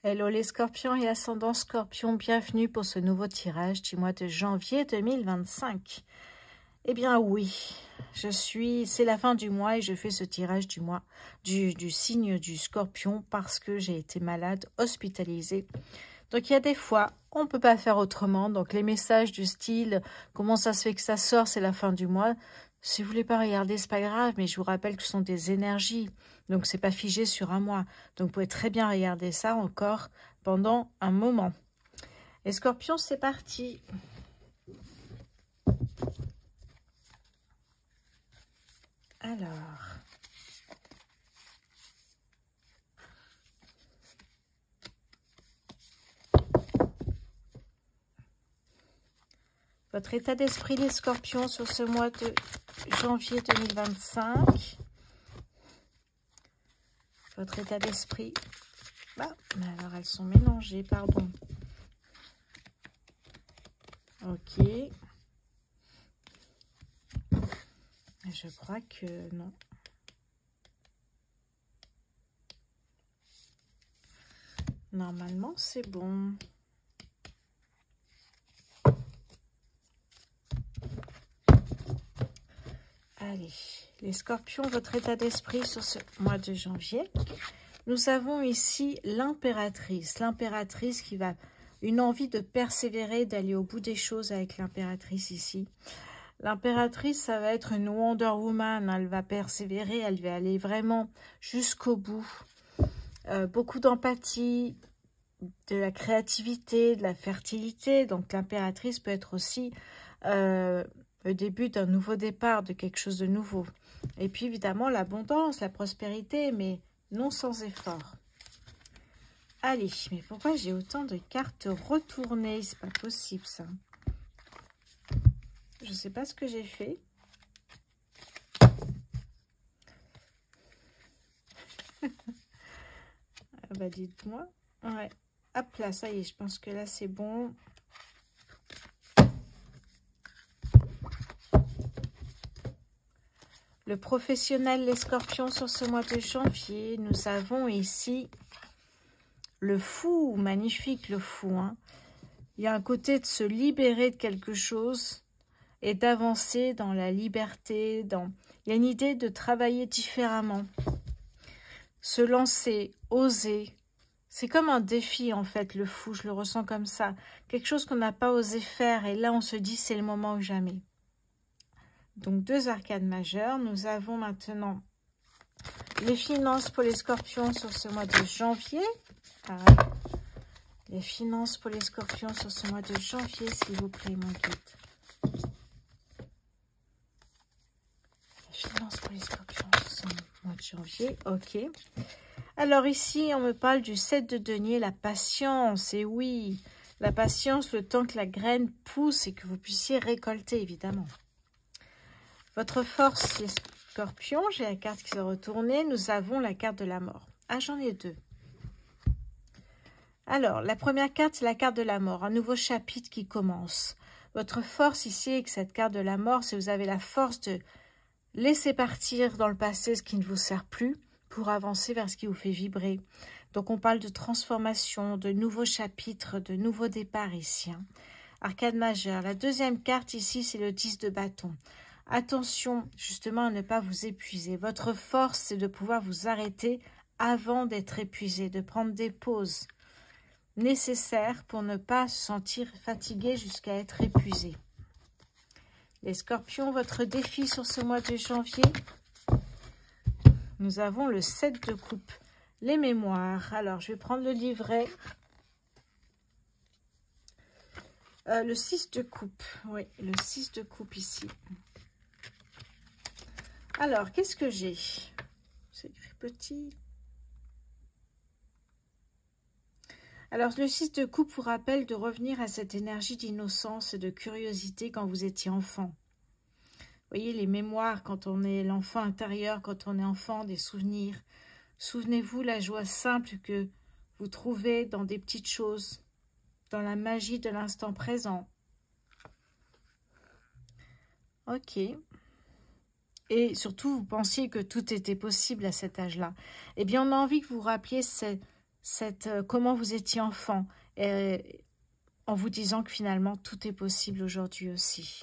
Hello les scorpions et ascendant scorpion, bienvenue pour ce nouveau tirage du mois de janvier 2025. Eh bien oui, c'est la fin du mois et je fais ce tirage du mois du signe du scorpion parce que j'ai été malade, hospitalisée. Donc il y a des fois, on ne peut pas faire autrement. Donc les messages du style, comment ça se fait que ça sort, c'est la fin du mois. Si vous voulez pas regarder, c'est pas grave, mais je vous rappelle que ce sont des énergies. Donc c'est pas figé sur un mois. Donc vous pouvez très bien regarder ça encore pendant un moment. Les scorpions, c'est parti. Alors... votre état d'esprit, les scorpions, sur ce mois de janvier 2025. Votre état d'esprit. Ah, mais alors elles sont mélangées, pardon. Ok. Je crois que non. Normalement, c'est bon. Allez, les scorpions, votre état d'esprit sur ce mois de janvier. Nous avons ici l'impératrice. L'impératrice qui va... une envie de persévérer, d'aller au bout des choses avec l'impératrice ici. L'impératrice, ça va être une Wonder Woman. Elle va persévérer, elle va aller vraiment jusqu'au bout. Beaucoup d'empathie, de la créativité, de la fertilité. Donc l'impératrice peut être aussi... le début d'un nouveau départ, de quelque chose de nouveau. Et puis évidemment l'abondance, la prospérité, mais non sans effort. Allez, mais pourquoi j'ai autant de cartes retournées? C'est pas possible ça. Je sais pas ce que j'ai fait. Ah bah dites-moi. Ouais. Hop là, ça y est, je pense que là c'est bon. Le professionnel, les scorpions, sur ce mois de janvier, nous avons ici le fou, magnifique le fou. Hein. Il y a un côté de se libérer de quelque chose et d'avancer dans la liberté. Il y a une idée de travailler différemment, se lancer, oser. C'est comme un défi en fait, le fou, je le ressens comme ça. Quelque chose qu'on n'a pas osé faire et là on se dit c'est le moment ou jamais. Donc, deux arcades majeures. Nous avons maintenant les finances pour les scorpions sur ce mois de janvier. Pareil. Les finances pour les scorpions sur ce mois de janvier, s'il vous plaît, mon guide. Les finances pour les scorpions sur ce mois de janvier. Ok. Alors ici, on me parle du 7 de denier, la patience. Et oui, la patience, le temps que la graine pousse et que vous puissiez récolter, évidemment. Votre force, les scorpions, j'ai la carte qui s'est retournée. Nous avons la carte de la mort. Ah, j'en ai deux. Alors, la première carte, c'est la carte de la mort. Un nouveau chapitre qui commence. Votre force ici, avec cette carte de la mort, c'est que vous avez la force de laisser partir dans le passé ce qui ne vous sert plus pour avancer vers ce qui vous fait vibrer. Donc, on parle de transformation, de nouveaux chapitres, de nouveaux départs ici. Hein. Arcade majeure. La deuxième carte ici, c'est le 10 de bâton. Attention justement à ne pas vous épuiser. Votre force, c'est de pouvoir vous arrêter avant d'être épuisé, de prendre des pauses nécessaires pour ne pas se sentir fatigué jusqu'à être épuisé. Les scorpions, votre défi sur ce mois de janvier, nous avons le 7 de coupe, les mémoires. Alors, je vais prendre le livret. Le 6 de coupe, oui, le 6 de coupe ici. Alors, qu'est-ce que j'ai? C'est écrit petit. Alors, le 6 de coupe vous rappelle de revenir à cette énergie d'innocence et de curiosité quand vous étiez enfant. Vous voyez, les mémoires, quand on est l'enfant intérieur, quand on est enfant, des souvenirs. Souvenez-vous la joie simple que vous trouvez dans des petites choses, dans la magie de l'instant présent. Ok. Et surtout, vous pensiez que tout était possible à cet âge-là. Eh bien, on a envie que vous rappeliez comment vous étiez enfant, en vous disant que finalement tout est possible aujourd'hui aussi.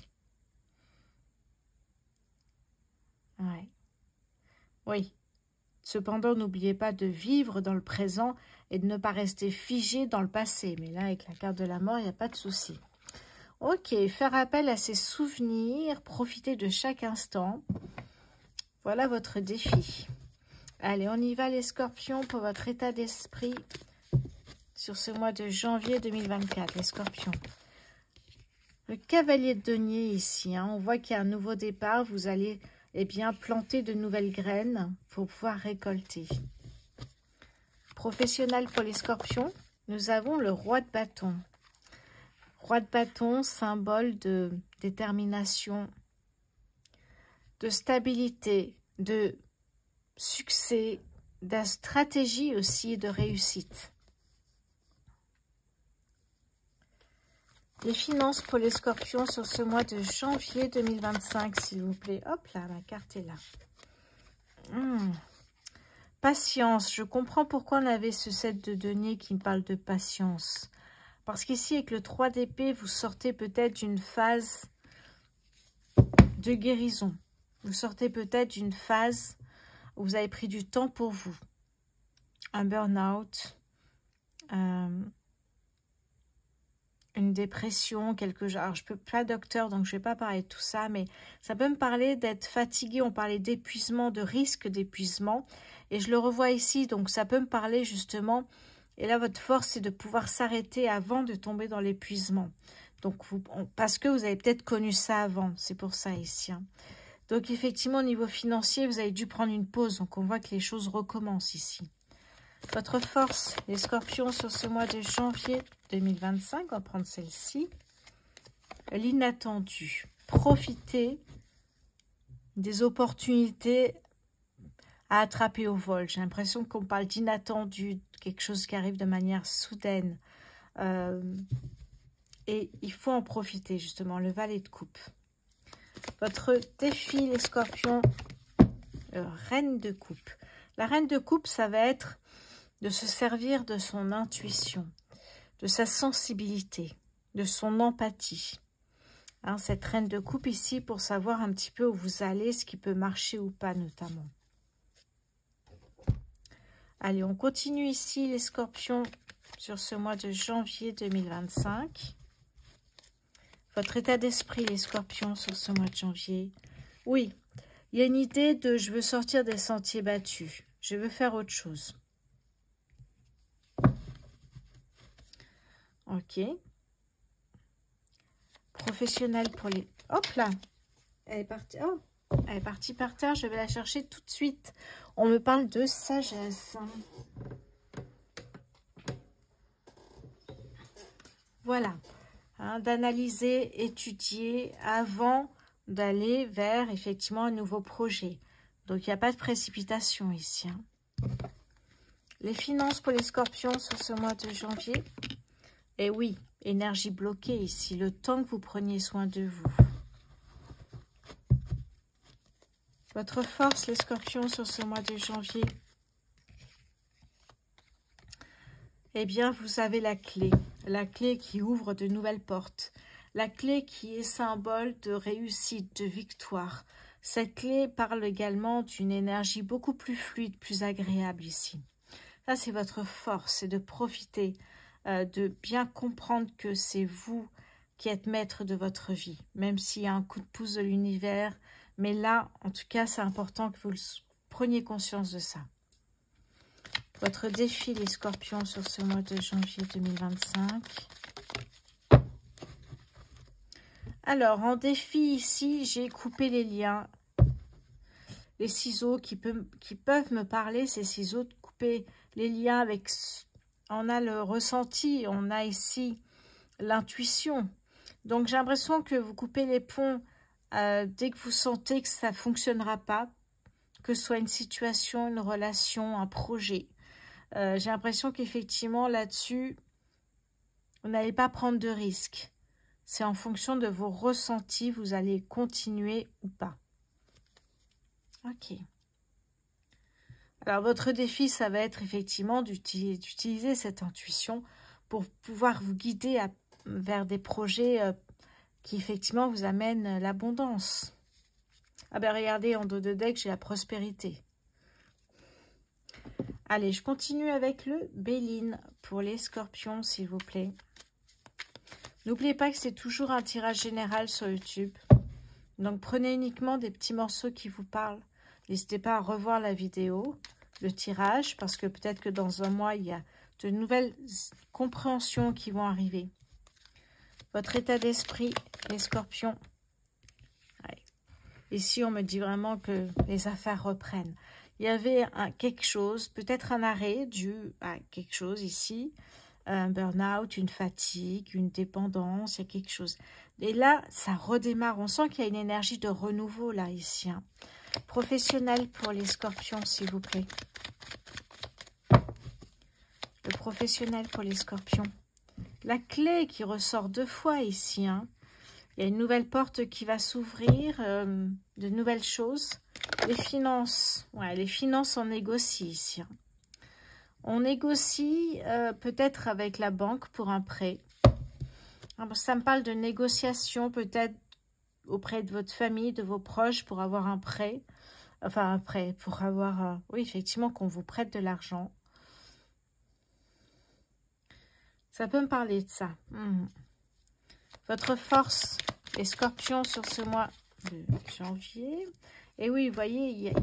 Ouais. Oui. Cependant, n'oubliez pas de vivre dans le présent et de ne pas rester figé dans le passé. Mais là, avec la carte de la mort, il n'y a pas de souci. Ok, faire appel à ses souvenirs, profiter de chaque instant. Voilà votre défi. Allez, on y va les scorpions pour votre état d'esprit sur ce mois de janvier 2024, les scorpions. Le cavalier de denier ici, hein, on voit qu'il y a un nouveau départ. Vous allez planter de nouvelles graines pour pouvoir récolter. Professionnel pour les scorpions, nous avons le roi de bâton. Roi de bâton, symbole de détermination, de stabilité, de succès, de stratégie aussi et de réussite. Les finances pour les scorpions sur ce mois de janvier 2025, s'il vous plaît. Hop là, ma carte est là. Patience, je comprends pourquoi on avait ce 7 de denier qui me parle de patience. Parce qu'ici, avec le 3 d'épée, vous sortez peut-être d'une phase de guérison. Vous sortez peut-être d'une phase où vous avez pris du temps pour vous. Un burn-out, une dépression, quelque chose. Alors, je ne peux pas docteur, donc je ne vais pas parler de tout ça, mais ça peut me parler d'être fatigué. On parlait d'épuisement, de risque d'épuisement. Et je le revois ici, donc ça peut me parler justement. Et là, votre force, c'est de pouvoir s'arrêter avant de tomber dans l'épuisement. Donc, parce que vous avez peut-être connu ça avant. C'est pour ça ici. Hein. Donc, effectivement, au niveau financier, vous avez dû prendre une pause. Donc, on voit que les choses recommencent ici. Votre force, les scorpions, sur ce mois de janvier 2025, on va prendre celle-ci. L'inattendu. Profitez des opportunités à attraper au vol. J'ai l'impression qu'on parle d'inattendu, quelque chose qui arrive de manière soudaine. Et il faut en profiter, justement, le valet de coupe. Votre défi, les scorpions, reine de coupe. La reine de coupe, ça va être de se servir de son intuition, de sa sensibilité, de son empathie. Hein, cette reine de coupe ici pour savoir un petit peu où vous allez, ce qui peut marcher ou pas notamment. Allez, on continue ici les scorpions sur ce mois de janvier 2025. Votre état d'esprit, les scorpions, sur ce mois de janvier. Oui, il y a une idée de je veux sortir des sentiers battus. Je veux faire autre chose. Ok. Professionnel pour les... Hop là. Elle est partie. Oh, elle est partie par terre. Je vais la chercher tout de suite. On me parle de sagesse. Voilà. Hein, d'analyser, étudier avant d'aller vers effectivement un nouveau projet. Donc, il n'y a pas de précipitation ici. Hein. Les finances pour les scorpions sur ce mois de janvier. Et oui, énergie bloquée ici. Le temps que vous preniez soin de vous. Votre force, les scorpions, sur ce mois de janvier. Eh bien, vous avez la clé. La clé qui ouvre de nouvelles portes. La clé qui est symbole de réussite, de victoire. Cette clé parle également d'une énergie beaucoup plus fluide, plus agréable ici. Ça, c'est votre force, c'est de profiter, de bien comprendre que c'est vous qui êtes maître de votre vie, même s'il y a un coup de pouce de l'univers. Mais là, en tout cas, c'est important que vous preniez conscience de ça. Votre défi, les scorpions, sur ce mois de janvier 2025. Alors, en défi ici, j'ai coupé les liens. Les ciseaux qui peuvent me parler, ces ciseaux, de couper les liens avec... On a le ressenti, on a ici l'intuition. Donc, j'ai l'impression que vous coupez les ponts dès que vous sentez que ça ne fonctionnera pas, que ce soit une situation, une relation, un projet. J'ai l'impression qu'effectivement, là-dessus, vous n'allez pas prendre de risques. C'est en fonction de vos ressentis, vous allez continuer ou pas. Ok. Alors, votre défi, ça va être effectivement d'utiliser cette intuition pour pouvoir vous guider vers des projets qui, effectivement, vous amènent l'abondance. Ah ben, regardez, en dos de deck, j'ai la prospérité. Allez, je continue avec le Béline pour les scorpions, s'il vous plaît. N'oubliez pas que c'est toujours un tirage général sur YouTube. Donc, prenez uniquement des petits morceaux qui vous parlent. N'hésitez pas à revoir la vidéo, le tirage, parce que peut-être que dans un mois, il y a de nouvelles compréhensions qui vont arriver. Votre état d'esprit, les scorpions. Ouais. Ici, on me dit vraiment que les affaires reprennent. Il y avait quelque chose, peut-être un arrêt dû à quelque chose ici. Un burn-out, une fatigue, une dépendance, il y a quelque chose. Et là, ça redémarre. On sent qu'il y a une énergie de renouveau là, ici. Hein. Professionnel pour les scorpions, s'il vous plaît. Le professionnel pour les scorpions. La clé qui ressort 2 fois ici. Hein. Il y a une nouvelle porte qui va s'ouvrir, de nouvelles choses. Les finances. Ouais, les finances, on négocie ici. Hein. On négocie peut-être avec la banque pour un prêt. Ça me parle de négociation peut-être auprès de votre famille, de vos proches pour avoir un prêt. Enfin, un prêt pour avoir... oui, effectivement, qu'on vous prête de l'argent. Ça peut me parler de ça. Votre force, les scorpions sur ce mois de janvier. Et oui, vous voyez,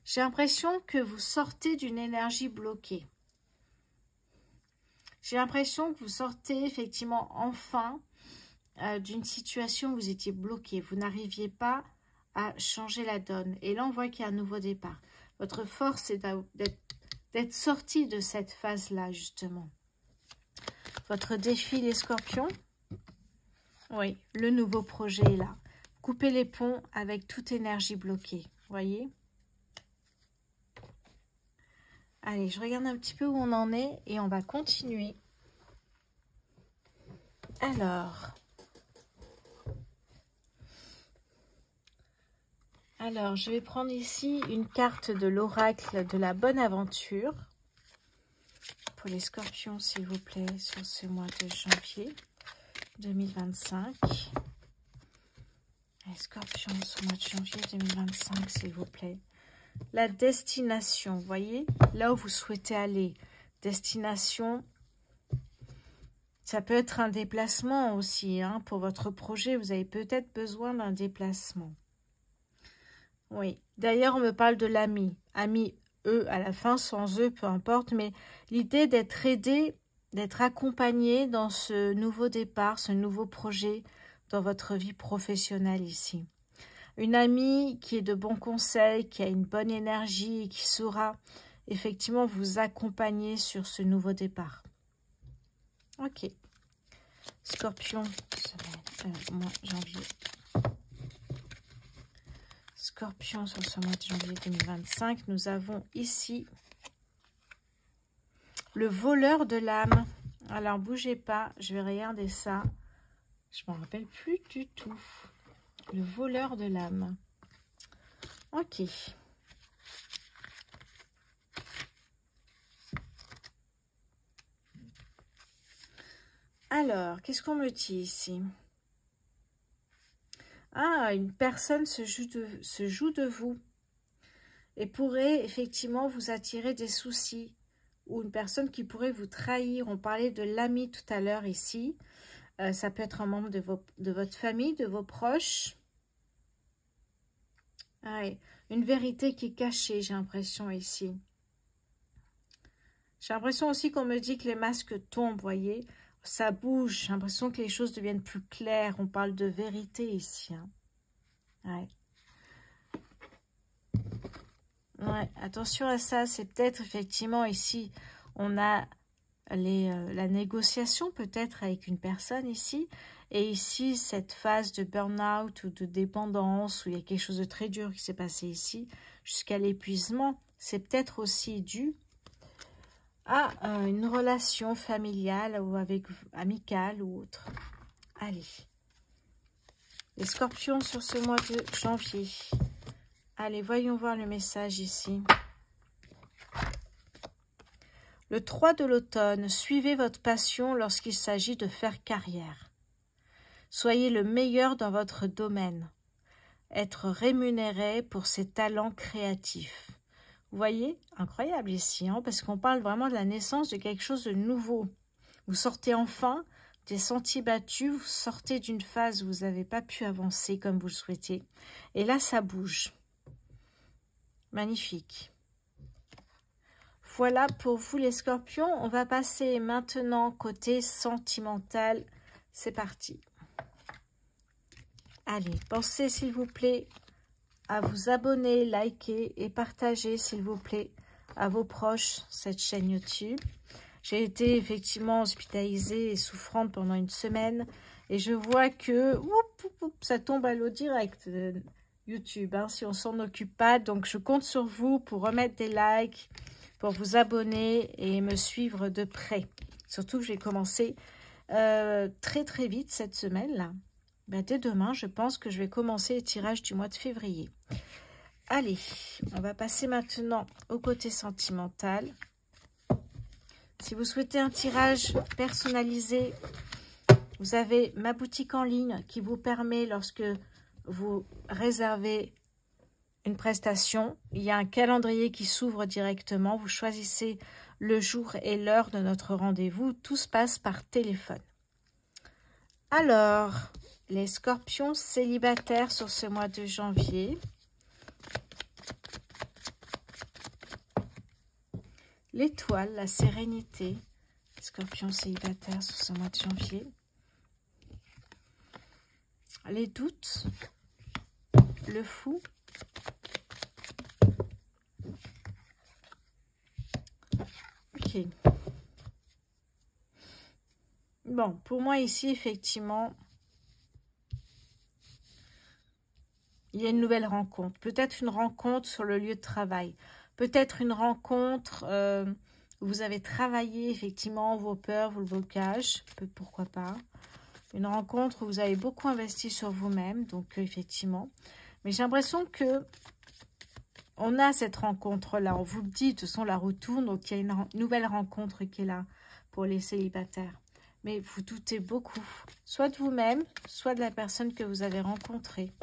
j'ai l'impression que vous sortez d'une énergie bloquée. J'ai l'impression que vous sortez effectivement enfin d'une situation où vous étiez bloqué. Vous n'arriviez pas à changer la donne. Et là, on voit qu'il y a un nouveau départ. Votre force, c'est d'être sorti de cette phase-là, justement. Votre défi, les scorpions. Oui, le nouveau projet est là. Coupez les ponts avec toute énergie bloquée. Voyez ? Allez, je regarde un petit peu où on en est et on va continuer. Alors, je vais prendre ici une carte de l'oracle de la bonne aventure. Pour les scorpions, s'il vous plaît, sur ce mois de janvier 2025. Les scorpions, ce mois de janvier 2025, s'il vous plaît. La destination, vous voyez, là où vous souhaitez aller. Destination, ça peut être un déplacement aussi. Hein, pour votre projet, vous avez peut-être besoin d'un déplacement. Oui, d'ailleurs, on me parle de l'ami. Ami, E à la fin, sans E, peu importe. Mais l'idée d'être aidé, d'être accompagné dans ce nouveau départ, ce nouveau projet dans votre vie professionnelle ici. Une amie qui est de bons conseils, qui a une bonne énergie et qui saura effectivement vous accompagner sur ce nouveau départ. Ok. Scorpion, mois janvier. Scorpion sur ce mois de janvier 2025. Nous avons ici le voleur de l'âme. Alors, bougez pas, je vais regarder ça. Je ne m'en rappelle plus du tout. Le voleur de l'âme. Ok. Alors, qu'est-ce qu'on me dit ici? Ah, une personne se joue de vous et pourrait effectivement vous attirer des soucis. Ou une personne qui pourrait vous trahir. On parlait de l'ami tout à l'heure ici. Ça peut être un membre de votre famille, de vos proches. Ouais, une vérité qui est cachée, j'ai l'impression ici. J'ai l'impression aussi qu'on me dit que les masques tombent, vous voyez. Ça bouge, j'ai l'impression que les choses deviennent plus claires. On parle de vérité ici. Hein. Ouais. Ouais, attention à ça. C'est peut-être effectivement ici, on a la négociation peut-être avec une personne ici. Et ici, cette phase de burn-out ou de dépendance, où il y a quelque chose de très dur qui s'est passé ici, jusqu'à l'épuisement, c'est peut-être aussi dû à une relation familiale ou amicale ou autre. Allez. Les scorpions sur ce mois de janvier. Allez, voyons voir le message ici. Le 3 de l'automne, suivez votre passion lorsqu'il s'agit de faire carrière. Soyez le meilleur dans votre domaine. Être rémunéré pour ses talents créatifs. Vous voyez, incroyable ici, hein, parce qu'on parle vraiment de la naissance de quelque chose de nouveau. Vous sortez enfin des sentiers battus, vous sortez d'une phase où vous n'avez pas pu avancer comme vous le souhaitez. Et là, ça bouge. Magnifique. Voilà pour vous les scorpions. On va passer maintenant côté sentimental. C'est parti. Allez, pensez s'il vous plaît à vous abonner, liker et partager s'il vous plaît à vos proches cette chaîne YouTube. J'ai été effectivement hospitalisée et souffrante pendant une semaine et je vois que ça tombe à l'eau direct YouTube, hein, si on s'en occupe pas. Donc je compte sur vous pour remettre des likes, pour vous abonner et me suivre de près. Surtout que j'ai commencé très vite cette semaine là. Ben, dès demain, je pense que je vais commencer les tirages du mois de février. Allez, on va passer maintenant au côté sentimental. Si vous souhaitez un tirage personnalisé, vous avez ma boutique en ligne qui vous permet, lorsque vous réservez une prestation, il y a un calendrier qui s'ouvre directement. Vous choisissez le jour et l'heure de notre rendez-vous. Tout se passe par téléphone. Alors, les scorpions célibataires sur ce mois de janvier. L'étoile, la sérénité. Scorpions célibataires sur ce mois de janvier. Les doutes. Le fou. Ok. Bon, pour moi ici, effectivement, il y a une nouvelle rencontre. Peut-être une rencontre sur le lieu de travail. Peut-être une rencontre où vous avez travaillé effectivement vos peurs, vos blocages. Pourquoi pas. Une rencontre où vous avez beaucoup investi sur vous-même. Donc, effectivement. Mais j'ai l'impression que on a cette rencontre-là. On vous le dit, de toute façon, la roue tourne. Donc, il y a une nouvelle rencontre qui est là pour les célibataires. Mais vous doutez beaucoup. Soit de vous-même, soit de la personne que vous avez rencontrée.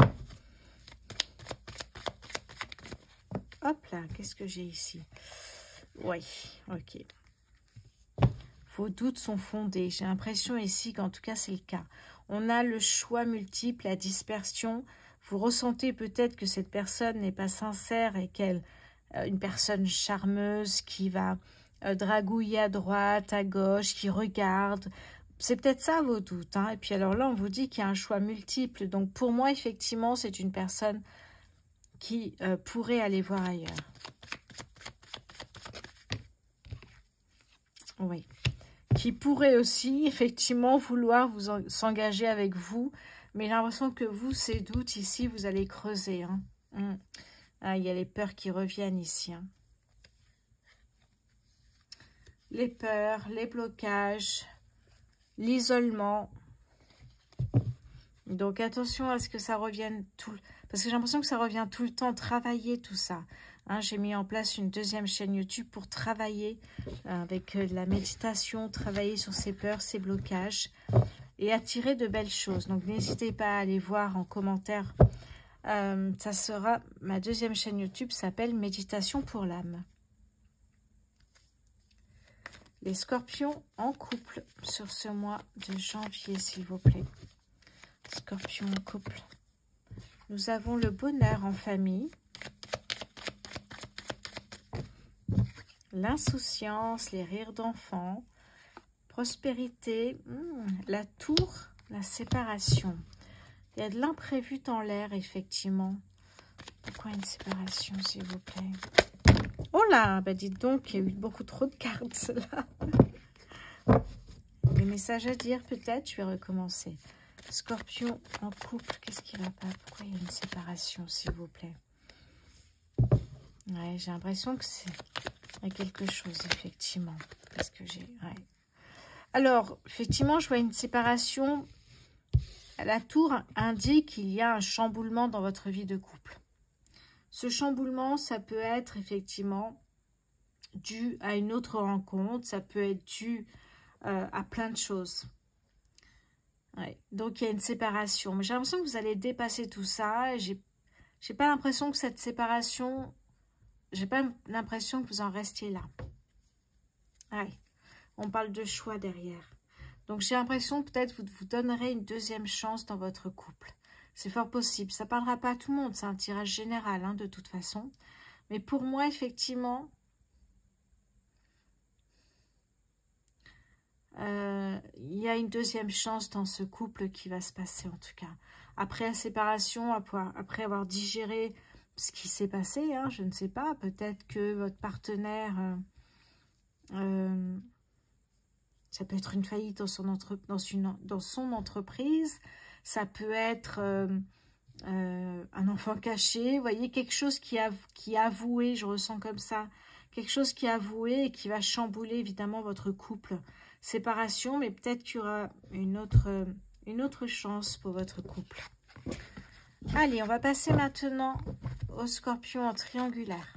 Hop là, qu'est-ce que j'ai ici? Oui, ok. Vos doutes sont fondés. J'ai l'impression ici qu'en tout cas, c'est le cas. On a le choix multiple, la dispersion. Vous ressentez peut-être que cette personne n'est pas sincère et qu'elle une personne charmeuse qui va dragouiller à droite, à gauche, qui regarde. C'est peut-être ça vos doutes, hein. Et puis alors là, on vous dit qu'il y a un choix multiple. Donc pour moi, effectivement, c'est une personne qui pourrait aller voir ailleurs. Oui. Qui pourrait aussi, effectivement, vouloir s'engager avec vous. Mais j'ai l'impression que vous, ces doutes ici, vous allez creuser. Hein. Ah, il y a les peurs qui reviennent ici. Hein. Les peurs, les blocages, l'isolement. Donc, attention à ce que ça revienne tout... Parce que j'ai l'impression que ça revient tout le temps, travailler tout ça. Hein, j'ai mis en place une deuxième chaîne YouTube pour travailler avec la méditation, travailler sur ses peurs, ses blocages et attirer de belles choses. Donc, n'hésitez pas à aller voir en commentaire. Ça sera... Ma deuxième chaîne YouTube s'appelle Méditation pour l'âme. Les scorpions en couple sur ce mois de janvier, s'il vous plaît. Scorpion en couple. Nous avons le bonheur en famille. L'insouciance, les rires d'enfants. Prospérité. La tour, la séparation. Il y a de l'imprévu dans l'air, effectivement. Pourquoi une séparation, s'il vous plaît? Oh là, bah dites donc, il y a eu beaucoup trop de cartes, là. Des messages à dire, peut-être. Je vais recommencer. Scorpion en couple, qu'est-ce qui va pas? Pourquoi il y a une séparation, s'il vous plaît? Ouais, j'ai l'impression que c'est quelque chose, effectivement. Parce que j'ai... Ouais. Alors, effectivement, je vois une séparation. La tour indique qu'il y a un chamboulement dans votre vie de couple. Ce chamboulement, ça peut être, effectivement, dû à une autre rencontre, ça peut être dû à plein de choses. Ouais. Donc il y a une séparation. Mais j'ai l'impression que vous allez dépasser tout ça. J'ai pas l'impression que cette séparation, j'ai pas l'impression que vous en restiez là. Ouais. On parle de choix derrière. Donc j'ai l'impression que peut-être vous donnerez une deuxième chance dans votre couple. C'est fort possible. Ça ne parlera pas à tout le monde. C'est un tirage général hein, de toute façon. Mais pour moi, effectivement, il y a une deuxième chance dans ce couple qui va se passer en tout cas. Après la séparation, après avoir digéré ce qui s'est passé, hein, je ne sais pas, peut-être que votre partenaire, ça peut être une faillite dans son entreprise, ça peut être un enfant caché, vous voyez, quelque chose qui est avoué, je ressens comme ça, quelque chose qui est avoué et qui va chambouler évidemment votre couple. Séparation, mais peut-être qu'il y aura une autre chance pour votre couple. Allez, on va passer maintenant au Scorpion en triangulaire.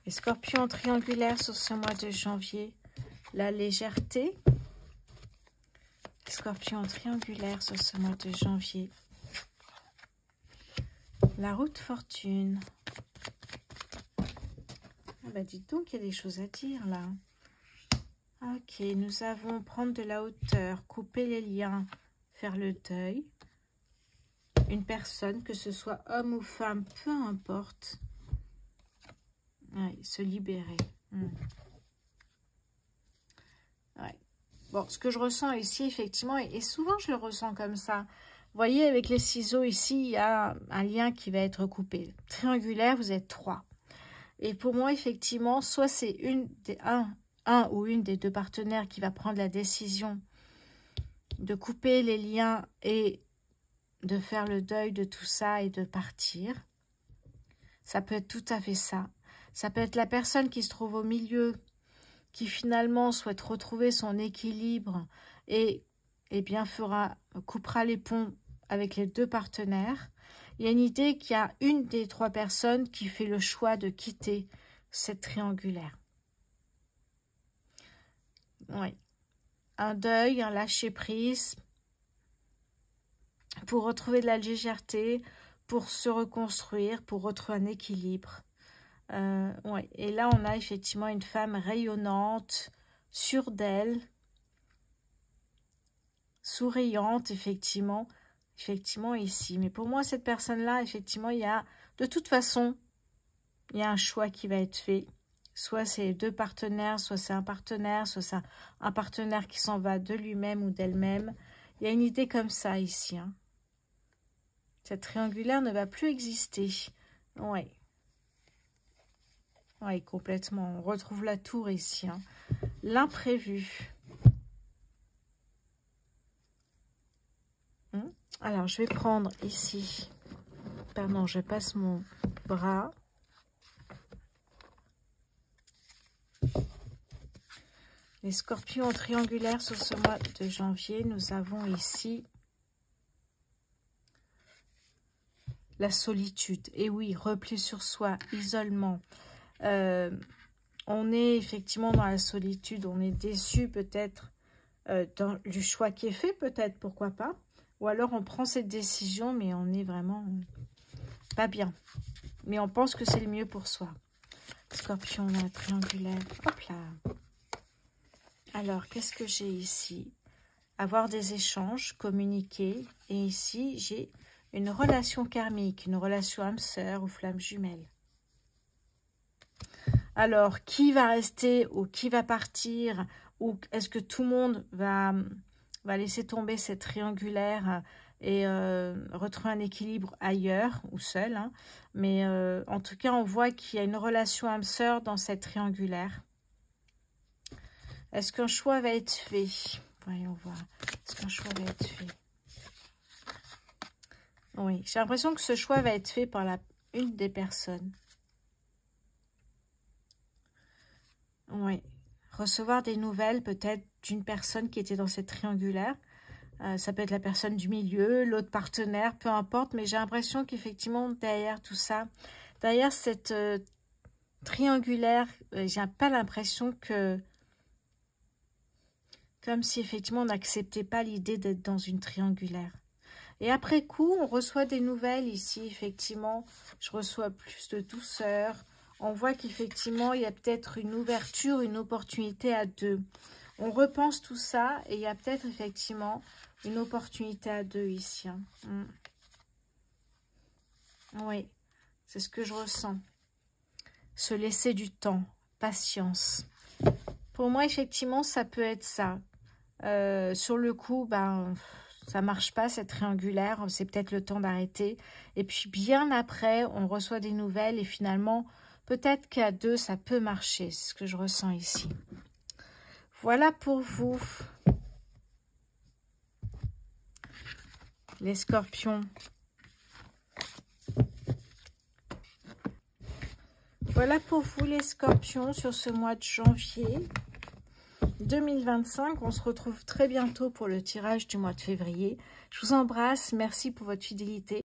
Les Scorpions en triangulaire sur ce mois de janvier, la légèreté. Les Scorpions en triangulaire sur ce mois de janvier, la route fortune. Ah bah dites donc, il y a des choses à dire là. Ok, nous avons prendre de la hauteur, couper les liens, faire le deuil. Une personne, que ce soit homme ou femme, peu importe. Ouais, se libérer. Ouais. Bon, ce que je ressens ici, effectivement, et souvent je le ressens comme ça. Vous voyez, avec les ciseaux ici, il y a un lien qui va être coupé. Triangulaire, vous êtes 3. Et pour moi, effectivement, soit c'est un ou une des deux partenaires qui va prendre la décision de couper les liens et de faire le deuil de tout ça et de partir. Ça peut être tout à fait ça. Ça peut être la personne qui se trouve au milieu, qui finalement souhaite retrouver son équilibre et bien coupera les ponts avec les deux partenaires. Il y a une idée qu'il y a une des 3 personnes qui fait le choix de quitter cette triangulaire. Oui. Un deuil, un lâcher-prise pour retrouver de la légèreté, pour se reconstruire, pour retrouver un équilibre. Ouais. Et là, on a effectivement une femme rayonnante, sûre d'elle, souriante, effectivement ici. Mais pour moi, cette personne-là, effectivement, il y a, de toute façon, il y a un choix qui va être fait. Soit c'est 2 partenaires, soit c'est un partenaire, soit c'est un partenaire qui s'en va de lui-même ou d'elle-même. Il y a une idée comme ça ici. Hein. Cette triangulaire ne va plus exister. Oui. Oui, complètement. On retrouve la tour ici. Hein. L'imprévu. Alors, je vais prendre ici. Pardon, je passe mon bras. Les Scorpions triangulaires sur ce mois de janvier, nous avons ici la solitude. Et oui, repli sur soi, isolement. On est effectivement dans la solitude, on est déçu peut-être du choix qui est fait, peut-être, pourquoi pas. Ou alors on prend cette décision, mais on est vraiment pas bien. Mais on pense que c'est le mieux pour soi. Scorpion triangulaire, hop là. Alors, qu'est-ce que j'ai ici? Avoir des échanges, communiquer. Et ici, j'ai une relation karmique, une relation âme-sœur ou flamme jumelle. Alors, qui va rester ou qui va partir? Ou est-ce que tout le monde va laisser tomber cette triangulaire et retrouver un équilibre ailleurs ou seul? Hein. Mais en tout cas, on voit qu'il y a une relation âme-sœur dans cette triangulaire. Est-ce qu'un choix va être fait? Voyons voir. Est-ce qu'un choix va être fait? Oui, j'ai l'impression que ce choix va être fait par une des personnes. Oui. Recevoir des nouvelles peut-être d'une personne qui était dans cette triangulaire. Ça peut être la personne du milieu, l'autre partenaire, peu importe. Mais j'ai l'impression qu'effectivement, derrière tout ça, derrière cette triangulaire, j'ai pas l'impression que... Comme si effectivement on n'acceptait pas l'idée d'être dans une triangulaire. Et après coup, on reçoit des nouvelles ici, effectivement. Je reçois plus de douceur. On voit qu'effectivement, il y a peut-être une ouverture, une opportunité à deux. On repense tout ça et il y a peut-être effectivement une opportunité à deux ici. Hein. Oui, c'est ce que je ressens. Se laisser du temps, patience. Pour moi, effectivement, ça peut être ça. Sur le coup, ben, ça marche pas, cette triangulaire. C'est peut-être le temps d'arrêter. Et puis, bien après, on reçoit des nouvelles et finalement, peut-être qu'à deux, ça peut marcher. C'est ce que je ressens ici. Voilà pour vous, les scorpions. Voilà pour vous, les scorpions, sur ce mois de janvier 2025. On se retrouve très bientôt pour le tirage du mois de février. Je vous embrasse. Merci pour votre fidélité.